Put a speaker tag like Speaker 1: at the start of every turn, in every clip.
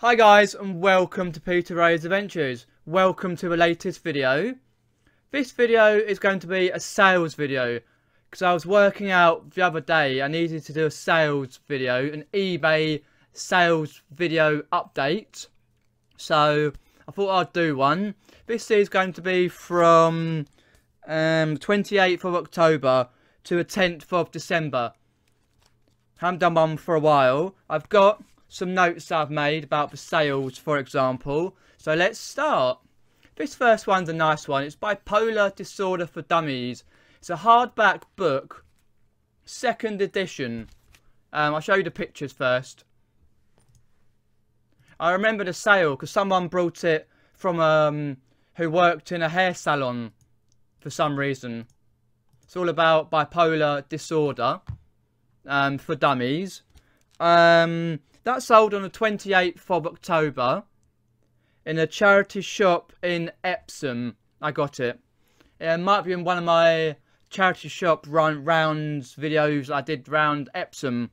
Speaker 1: Hi guys, and welcome to Peter Ray's Adventures. Welcome to the latest video. This video is going to be a sales video because I was working out the other day I needed to do a sales video, an eBay sales video update. So I thought I'd do one. This is going to be from 28th of October to the 10th of December. I haven't done one for a while. I've got some notes I've made about the sales, for example. So let's start. This first one's a nice one. It's Bipolar Disorder for Dummies. It's a hardback book, 2nd edition. I'll show you the pictures first. I remember the sale because someone brought it from who worked in a hair salon for some reason. It's all about bipolar disorder for dummies. That sold on the 28th of October in a charity shop in Epsom. I got it. It might be in one of my charity shop rounds videos I did round Epsom.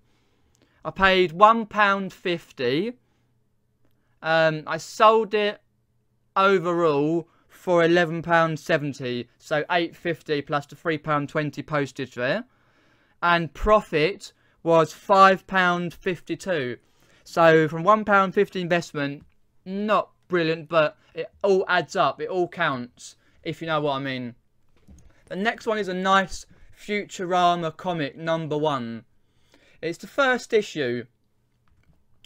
Speaker 1: I paid £1.50. I sold it overall for £11.70. So £8.50 plus the £3.20 postage there. And profit was £5.52. So from £1.50 investment, not brilliant, but it all adds up. It all counts, if you know what I mean. The next one is a nice Futurama comic #1. It's the first issue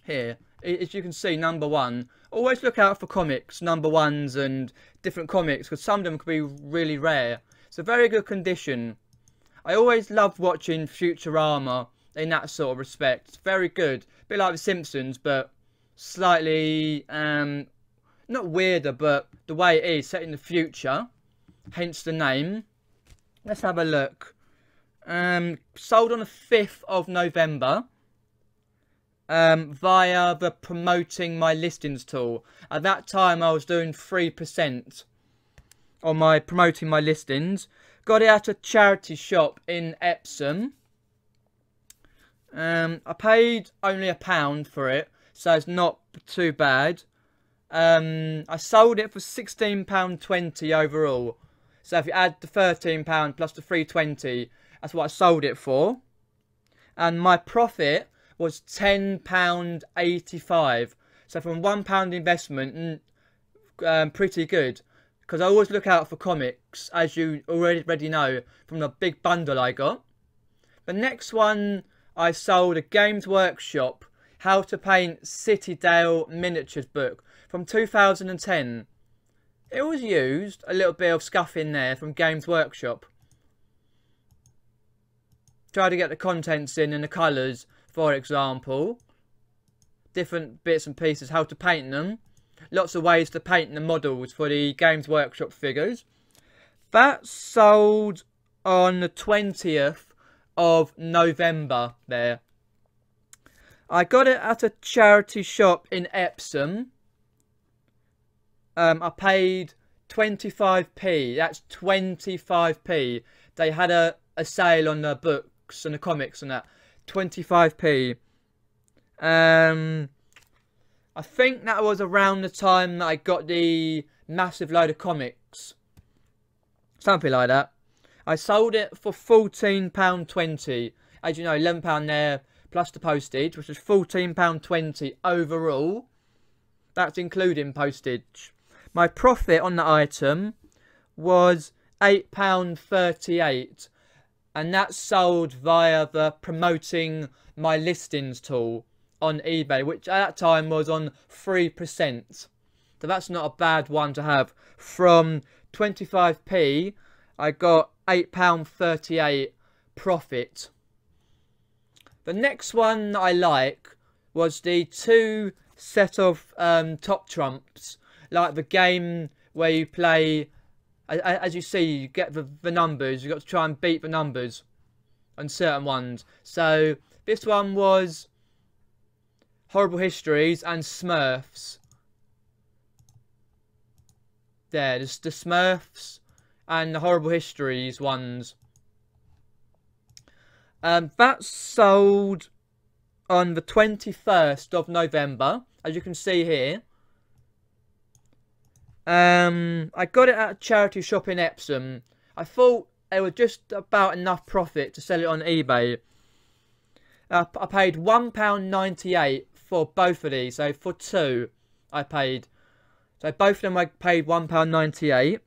Speaker 1: here. As you can see, #1. Always look out for comics, #1s and different comics, because some of them could be really rare. It's a very good condition. I always loved watching Futurama in that sort of respect. It's very good. A bit like The Simpsons, but slightly, not weirder, but the way it is, set in the future. Hence the name. Let's have a look. Sold on the 5th of November. Via the Promoting My Listings tool. At that time I was doing 3% on my Promoting My Listings. Got it at a charity shop in Epsom. I paid only £1 for it, so it's not too bad. I sold it for £16.20 overall. So if you add the £13 plus the £3.20, that's what I sold it for. And my profit was £10.85. So from £1 investment, pretty good. Because I always look out for comics, as you already know from the big bundle I got. The next one I sold, a Games Workshop How to Paint Citydale Miniatures book from 2010. It was used, a little bit of scuff in there from Games Workshop. Try to get the contents in and the colours, for example. Different bits and pieces, how to paint them. Lots of ways to paint the models for the Games Workshop figures. That sold on the 20th of November there. I got it at a charity shop in Epsom. I paid 25p. That's 25p. They had a sale on the books and the comics and that. 25p. I think that was around the time that I got the massive load of comics. Something like that. I sold it for £14.20. As you know, £11 there plus the postage, which was £14.20 overall. That's including postage. My profit on the item was £8.38. And that sold via the Promoting My Listings tool on eBay, which at that time was on 3%. So that's not a bad one to have. From 25p, I got £8.38 profit. The next one I like was the 2 set of top trumps, like the game where you play. As you see, you get the numbers. You've got to try and beat the numbers on certain ones. So this one was Horrible Histories and Smurfs. There's the Smurfs and the Horrible Histories ones. That sold on the 21st of November. as you can see here. I got it at a charity shop in Epsom. I thought it was just about enough profit to sell it on eBay. I paid £1.98 for both of these. So for two, I paid. So both of them I paid £1.98.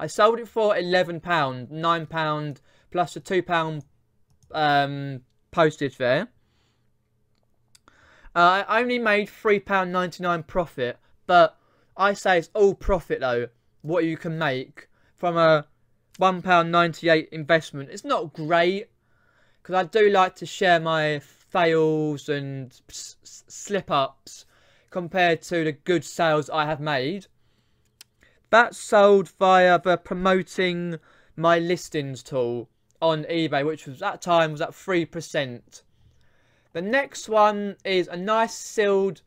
Speaker 1: I sold it for £11, £9 plus the £2 postage there. I only made £3.99 profit, but I say it's all profit though, what you can make from a £1.98 investment. It's not great, because I do like to share my fails and slip-ups compared to the good sales I have made. That sold via the promoting my listings tool on eBay, which was at that time was at 3%. The next one is a nice sealed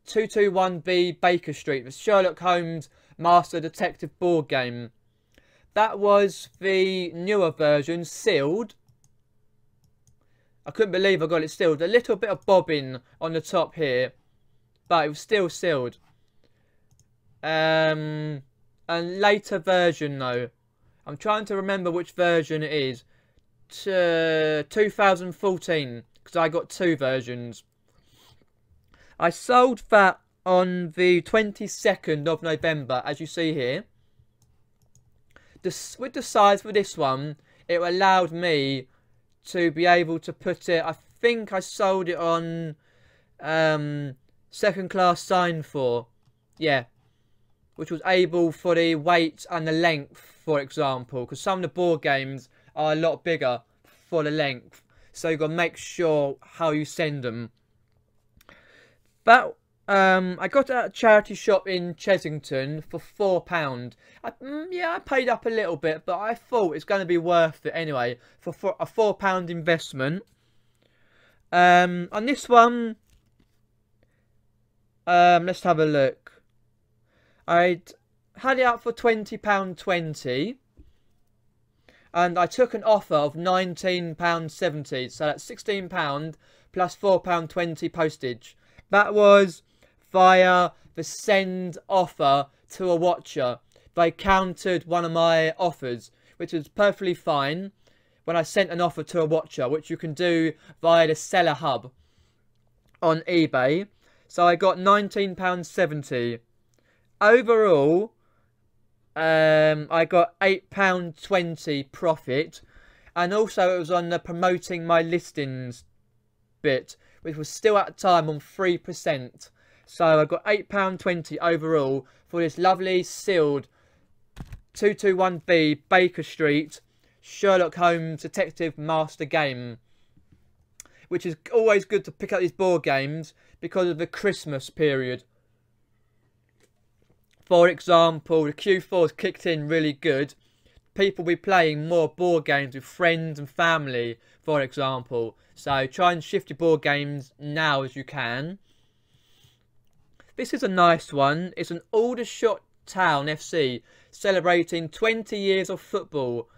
Speaker 1: 221B Baker Street, the Sherlock Holmes Master Detective board game. That was the newer version, sealed. I couldn't believe I got it sealed. A little bit of bobbing on the top here, but it was still sealed. A later version though. I'm trying to remember which version it is. 2014, because I got two versions. I sold that on the 22nd of November, as you see here. With the size for this one, it allowed me to be able to put it, I think I sold it on second class sign for, yeah, which was able for the weight and the length, for example, because some of the board games are a lot bigger for the length, so you've got to make sure how you send them. But I got it at a charity shop in Chesington for £4. Yeah, I paid up a little bit, but I thought it's going to be worth it anyway for a £4 investment. On this one, let's have a look. I'd had it up for £20.20, and I took an offer of £19.70, so that's £16 plus £4.20 postage. That was via the send offer to a watcher. They countered one of my offers, which was perfectly fine when I sent an offer to a watcher, which you can do via the seller hub on eBay. So I got £19.70. Overall, I got £8.20 profit, and also it was on the promoting my listings bit, which was still at the time on 3%. So I got £8.20 overall for this lovely sealed 221B Baker Street Sherlock Holmes Detective Master game, which is always good to pick up these board games because of the Christmas period. For example, the Q4's kicked in really good. People will be playing more board games with friends and family, for example. So try and shift your board games now as you can. This is a nice one. It's an Aldershot Town FC celebrating 20 years of football.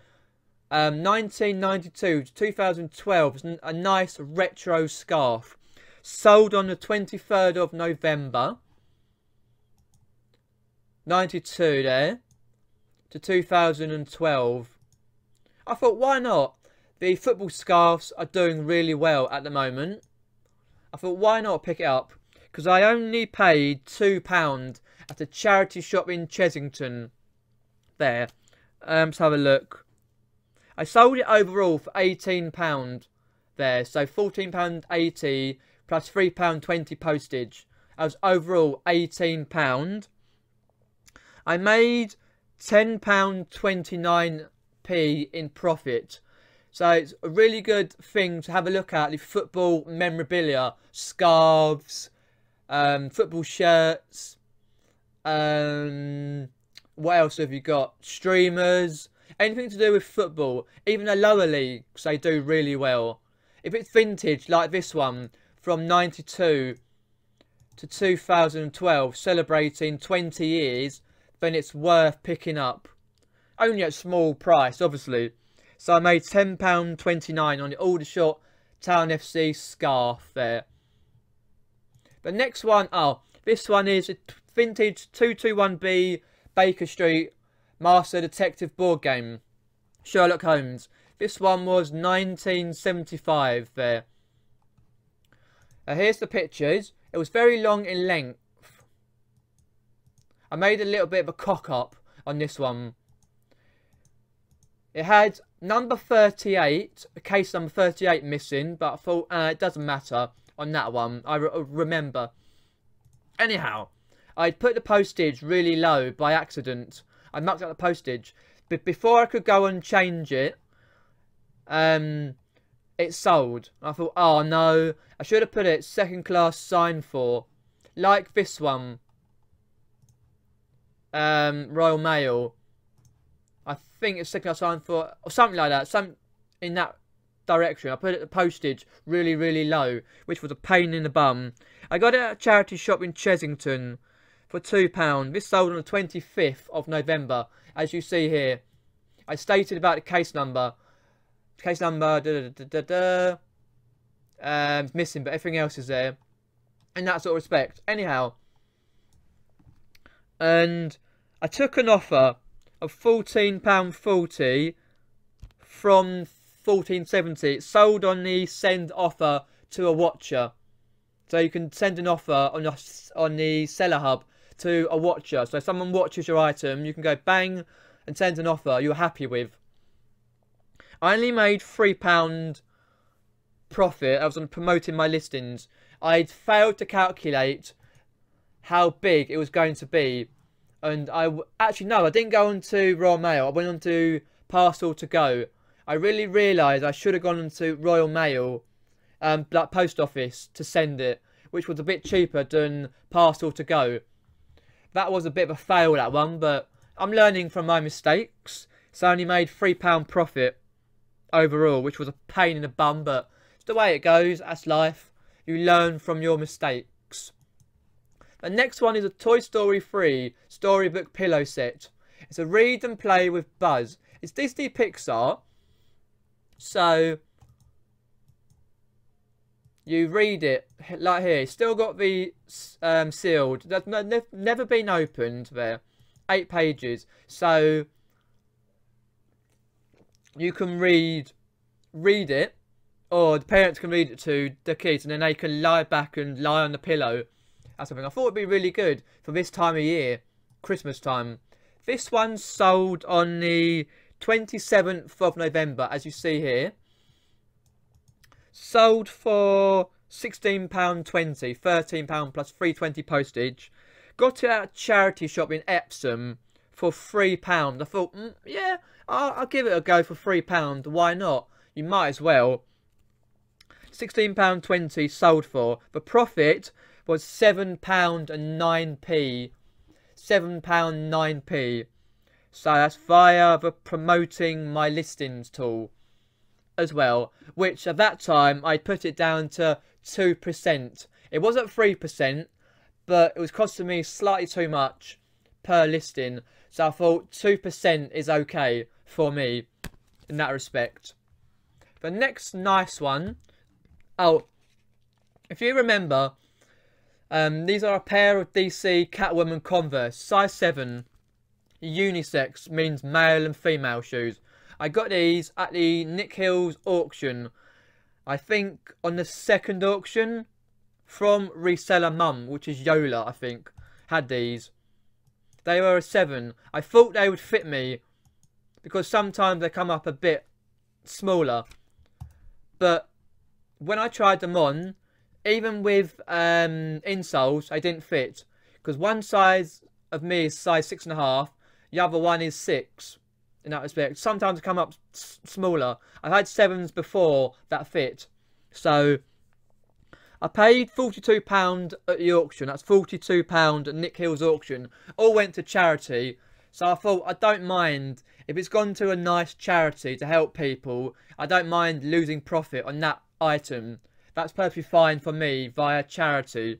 Speaker 1: 1992 to 2012. It's a nice retro scarf. Sold on the 23rd of November. 92 there. To 2012. I thought, why not? The football scarves are doing really well at the moment. I thought, why not pick it up? Because I only paid £2 at a charity shop in Chesington. There. Let's have a look. I sold it overall for £18 there. So £14.80 plus £3.20 postage. That was overall £18. I made £10.29p in profit. So it's a really good thing to have a look at. The football memorabilia, scarves, football shirts. What else have you got? Streamers. Anything to do with football. Even the lower leagues, they do really well. If it's vintage, like this one, from 92 to 2012, celebrating 20 years, then it's worth picking up. Only at a small price, obviously. So I made £10.29 on the Aldershot Town FC scarf there. The next one, oh, this one is a vintage 221B Baker Street Master Detective board game. Sherlock Holmes. This one was 1975 there. Here's the pictures. It was very long in length. I made a little bit of a cock-up on this one. It had number 38, case number 38 missing, but I thought it doesn't matter on that one. I remember. Anyhow, I put the postage really low by accident. I mucked up the postage. But before I could go and change it, it sold. I thought, oh no, I should have put it second class signed for. Like this one. Royal Mail. I think it's second class signed for, or something like that. Some in that direction. I put it the postage really, really low, which was a pain in the bum. I got it at a charity shop in Chesington for £2. This sold on the 25th of November, as you see here. I stated about the case number. Case number, missing, but everything else is there. In that sort of respect. Anyhow. And I took an offer of £14.40 from £14.70. It sold on the send offer to a watcher. So you can send an offer on the seller hub to a watcher. So if someone watches your item, you can go bang and send an offer you're happy with. I only made £3 profit. I was promoting my listings. I'd failed to calculate how big it was going to be. And actually, no, I didn't go on to Royal Mail. I went on to Parcel to Go. I really realised I should have gone into Royal Mail, like post office, to send it, which was a bit cheaper than Parcel to Go. That was a bit of a fail, that one, but I'm learning from my mistakes. So I only made £3 profit overall, which was a pain in the bum, but it's the way it goes. That's life. You learn from your mistakes. The next one is a Toy Story 3 storybook pillow set. It's a read and play with Buzz. It's Disney Pixar. So you read it like here. It's still got the sealed. That's never been opened there. 8 pages. So you can read it, or the parents can read it to the kids, and then they can lie back and lie on the pillow. That's something I thought would be really good for this time of year, Christmas time. This one sold on the 27th of November, as you see here. Sold for £16.20, £13 plus £3.20 postage. Got it at a charity shop in Epsom for £3. I thought, yeah, I'll give it a go for £3. Why not? You might as well. £16.20 sold for. The profit was £7.09. £7.09. So that's via the promoting my listings tool as well, which at that time I put it down to 2%. It wasn't 3%, but it was costing me slightly too much per listing. So I thought 2% is okay for me in that respect. The next nice one, oh, if you remember, these are a pair of DC Catwoman Converse, size 7, unisex, means male and female shoes. I got these at the Nick Hills auction, I think on the second auction, from Reseller Mum, which is Yola, I think, had these. They were a 7. I thought they would fit me, because sometimes they come up a bit smaller. But when I tried them on, even with insoles, they didn't fit. Because one size of me is size 6.5, the other one is 6. In that respect, sometimes they come up smaller. I've had 7s before that fit. So I paid £42 at the auction. That's £42 at Nick Hills auction. All went to charity. So I thought, I don't mind. If it's gone to a nice charity to help people, I don't mind losing profit on that item. That's perfectly fine for me via charity.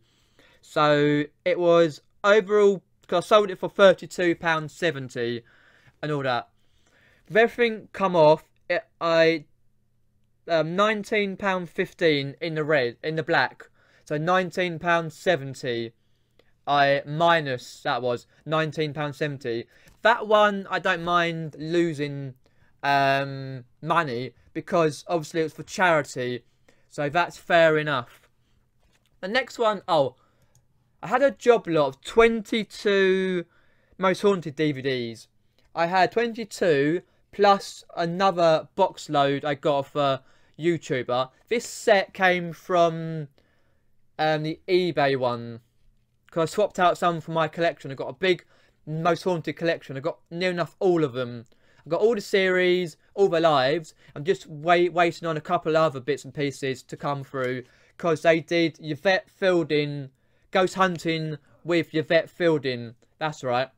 Speaker 1: So it was overall, because I sold it for £32.70 and all that. With everything come off, I £19.15 in the black. So £19.70. I minus, that was £19.70. That one I don't mind losing money, because obviously it was for charity, so that's fair enough. The next one, oh, I had a job lot of 22 Most Haunted DVDs. I had 22 plus another box load I got off a YouTuber. This set came from the eBay one, because I swapped out some for my collection. I got a big Most Haunted collection. I got near enough all of them. I got all the series, all the lives. I'm just waiting on a couple of other bits and pieces to come through, because they did Yvette Fielding, Ghost Hunting with Yvette Fielding. That's right.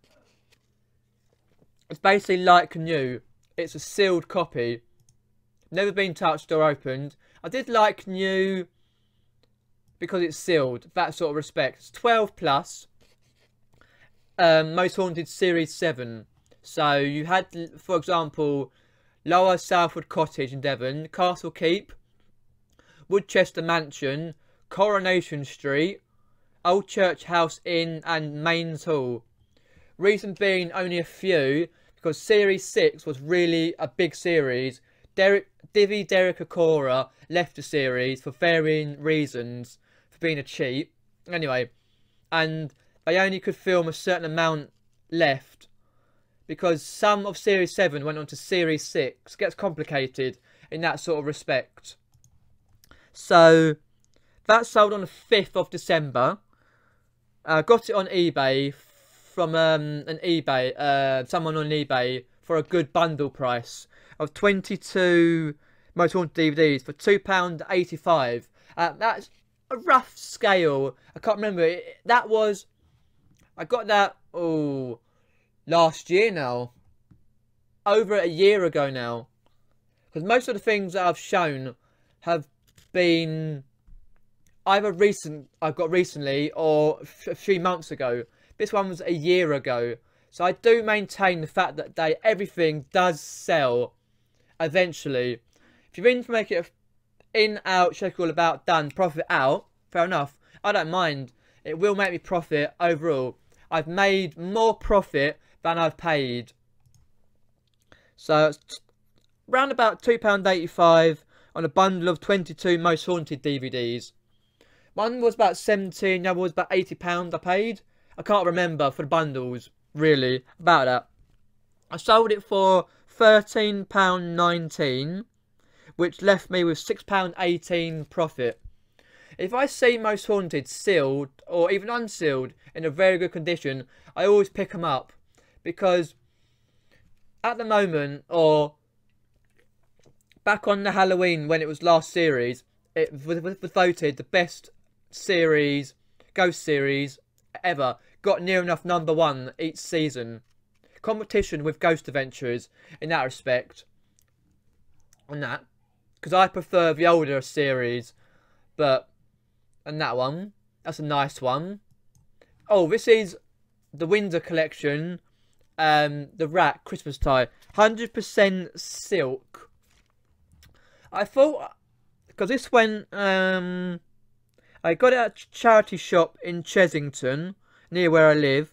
Speaker 1: It's basically like new. It's a sealed copy. Never been touched or opened. I did like new because it's sealed. That sort of respect. It's 12 plus. Most Haunted Series 7. So you had, for example, Lower Southwood Cottage in Devon, Castle Keep, Woodchester Mansion, Coronation Street, Old Church House Inn and Mains Hall. Reason being only a few, because Series 6 was really a big series. Divi Derek Acora left the series for varying reasons, for being a cheat. Anyway, and they only could film a certain amount left, because some of Series 7 went on to Series 6. It gets complicated in that sort of respect. So, that sold on the 5th of December. Got it on eBay from someone on eBay for a good bundle price of 22 Most Haunted DVDs for £2.85. That's a rough scale. I can't remember. I got that, last year now. Over a year ago now. Because most of the things that I've shown have been either I've got recently or a few months ago. This one was a year ago. So I do maintain the fact that everything does sell eventually. If you're in to make it in, out, check all about, done, profit out, fair enough. I don't mind. It will make me profit overall. I've made more profit than I've paid. So it's round about £2.85 on a bundle of 22 Most Haunted DVDs. One was about £17, the other was about £80 I paid. I can't remember for the bundles, really, about that. I sold it for £13.19, which left me with £6.18 profit. If I see Most Haunted sealed, or even unsealed, in a very good condition, I always pick them up. Because at the moment, or back on the Halloween when it was last series, it was voted the best series, ghost series ever. Got near enough #1 each season. Competition with Ghost Adventures in that respect. On that. Because I prefer the older series. And that one. That's a nice one. Oh, this is the Windsor collection. The Rat Christmas tie. 100% silk. I thought, because this went, I got it at a charity shop in Chesington, near where I live,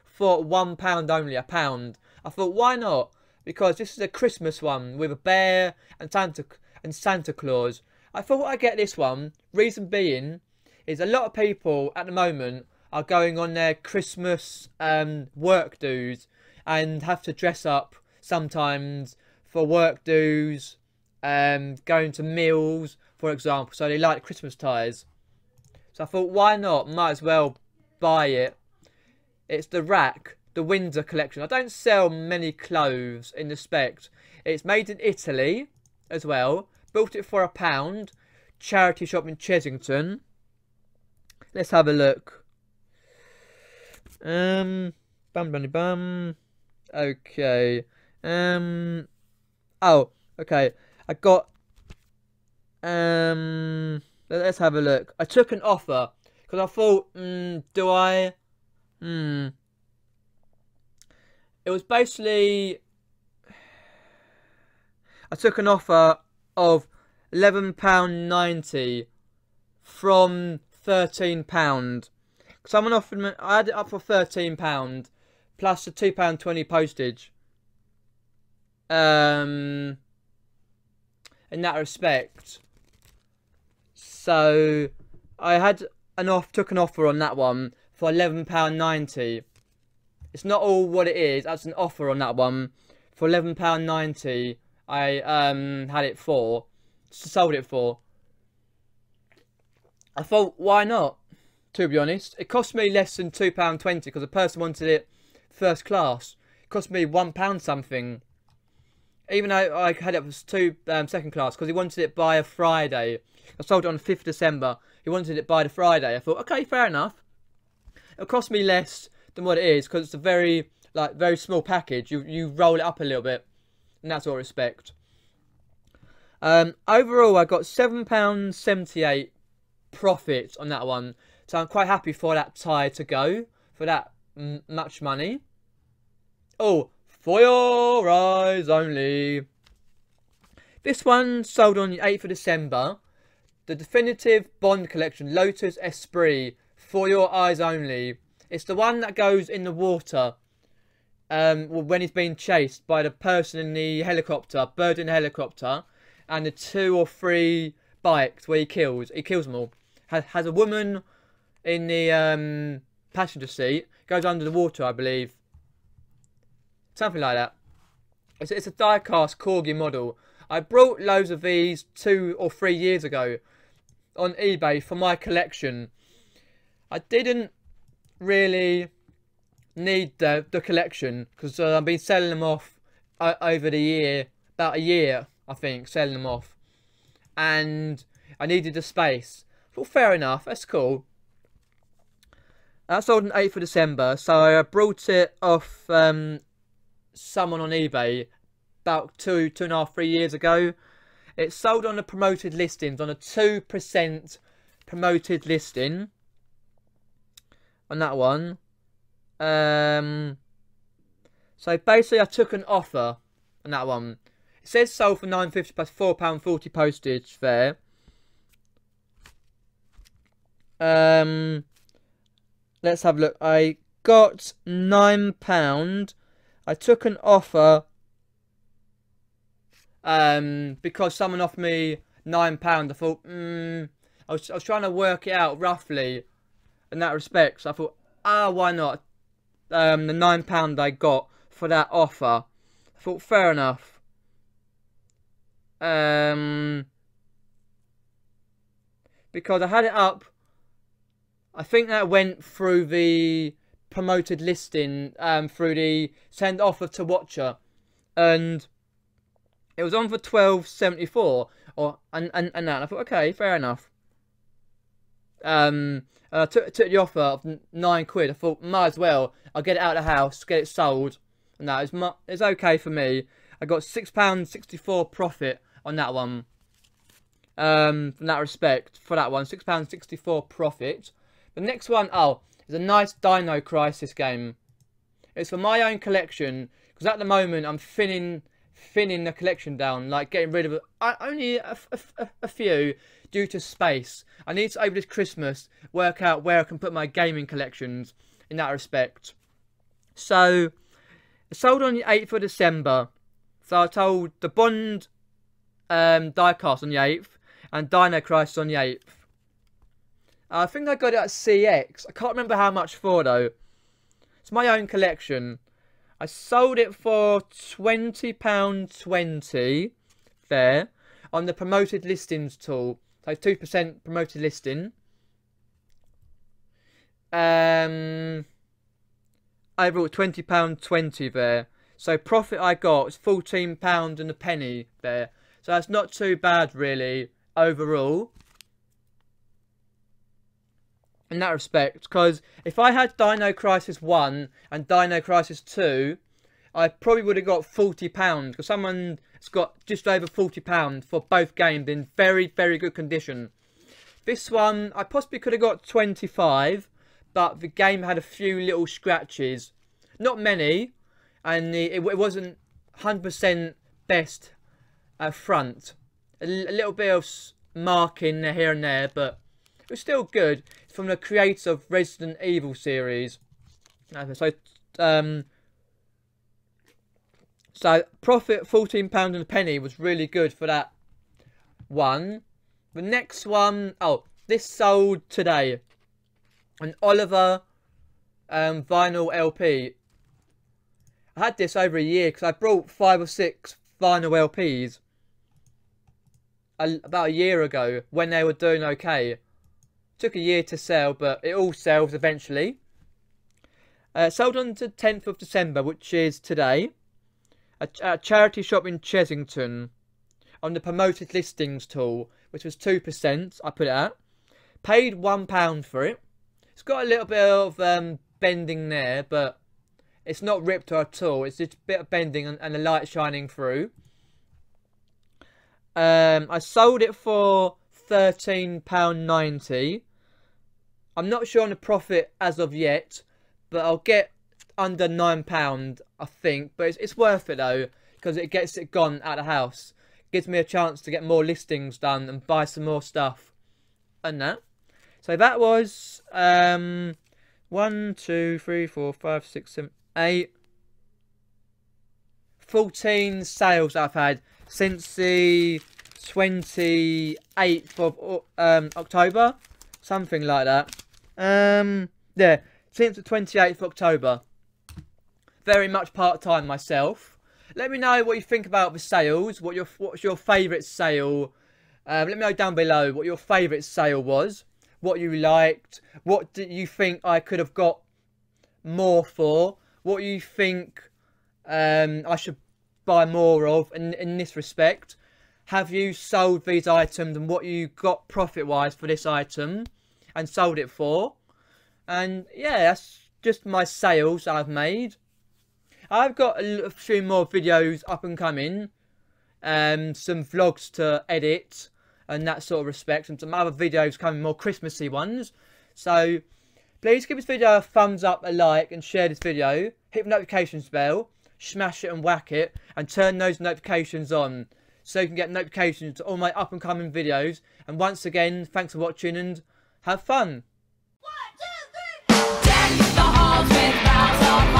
Speaker 1: for £1 only, £1. I thought, why not? Because this is a Christmas one with a bear and Santa Claus. I thought I'd get this one. Reason being is a lot of people at the moment are going on their Christmas work dues and have to dress up sometimes for work dues, going to meals, for example. So they like Christmas ties. So I thought, why not? Might as well buy it. It's the Rack, the Windsor collection. I don't sell many clothes in respect. It's made in Italy as well. Bought it for £1. Charity shop in Chesington. Let's have a look. Bum bunny bum. Okay. Oh, okay. I got let's have a look. I took an offer because I thought, do I? It was basically, I took an offer of £11.90 from £13. Someone offered me, I had it up for £13 plus the £2.20 postage. In that respect. So I had took an offer on that one for £11.90. It's not all what it is. That's an offer on that one for £11.90. I had it for, sold it for. I thought, why not? To be honest, it cost me less than £2.20 because the person wanted it first class. It cost me £1 something. Even though I had it for second class because he wanted it by a Friday. I sold it on the 5th of December. He wanted it by the Friday. I thought, okay, fair enough. It'll cost me less than what it is because it's a very small package. You roll it up a little bit in that sort of respect. Overall, I got £7.78 profit on that one. So I'm quite happy for that tie to go for that much money. Oh, for your eyes only. This one sold on the 8th of December. The definitive Bond collection, Lotus Esprit, for your eyes only. It's the one that goes in the water when he's being chased by the person in the helicopter, bird in the helicopter, and the 2 or 3 bikes where he kills them all. Has a woman in the passenger seat, goes under the water, I believe. Something like that. It's a die-cast Corgi model. I brought loads of these 2 or 3 years ago on eBay for my collection. I didn't really need the collection because I've been selling them off over the year, about a year I think, selling them off, and I needed the space. Well, fair enough, that's cool. That sold on 8th of December, so I brought it off someone on eBay about 2.5, 3 years ago. It sold on the promoted listings, on a 2% promoted listing on that one. So basically I took an offer on that one. It says sold for £9.50 plus £4.40 postage there. Let's have a look. I got £9. I took an offer because someone offered me £9. I thought, I was trying to work it out roughly in that respect. So I thought, why not? The £9 I got for that offer. I thought, fair enough. Because I had it up. I think that went through the promoted listing, through the send offer to watcher, and it was on for £12.74, and that. And I thought, okay, fair enough. I took the offer of £9. I thought, might as well. I'll get it out of the house, get it sold, and that it's okay for me. I got £6.64 profit on that one. From that respect, for that one, £6.64 profit. The next one, is a nice Dino Crisis game. It's for my own collection, because at the moment I'm thinning the collection down, like getting rid of only a few due to space. I need to, over this Christmas, work out where I can put my gaming collections in that respect. So, it sold on the 8th of December. So I told the Bond diecast on the 8th and Dino Crisis on the 8th. I think I got it at CX. I can't remember how much for though. It's my own collection. I sold it for £20.20 there on the promoted listings tool. So 2% promoted listing. I bought £20.20 there. So profit I got was £14 and a penny there. So that's not too bad really overall. In that respect, because if I had Dino Crisis 1 and Dino Crisis 2, I probably would have got £40, because someone's got just over £40 for both games in very, very good condition. This one, I possibly could have got 25, but the game had a few little scratches. Not many, and it wasn't 100% best front. A little bit of marking here and there, but It was still good. It's from the creator of Resident Evil series. So profit £14 and a penny was really good for that one. The next one, oh, this sold today. An Oliver vinyl LP. I had this over a year because I brought 5 or 6 vinyl LPs about a year ago when they were doing okay. Took a year to sell, but it all sells eventually. Sold on the 10th of December, which is today. A charity shop in Chessington on the promoted listings tool, which was 2%. I put it at. Paid £1 for it. It's got a little bit of bending there, but it's not ripped at all. It's just a bit of bending and the light shining through. I sold it for £13.90. I'm not sure on the profit as of yet, but I'll get under £9, I think. But it's worth it though, because it gets it gone out of the house. Gives me a chance to get more listings done and buy some more stuff and that. So that was 1, 2, 3, 4, 5, 6, 7, 8, 14 sales I've had since the 28th of October, something like that. Yeah, since the 28th of October. Very much part-time myself. Let me know what you think about the sales. What's your favourite sale? Let me know down below what your favourite sale was. What you liked. What do you think I could have got more for? What you think I should buy more of in this respect. Have you sold these items and what you got profit-wise for this item and sold it for? And yeah, that's just my sales I've made. I've got a few more videos up and coming, some vlogs to edit and that sort of respect, and some other videos coming, more Christmassy ones. So please give this video a thumbs up, a like, and share this video. Hit the notifications bell, smash it and whack it, and turn those notifications on so you can get notifications to all my up and coming videos. And once again, thanks for watching and have fun.
Speaker 2: 1, 2, 3. Deck the halls with boughs of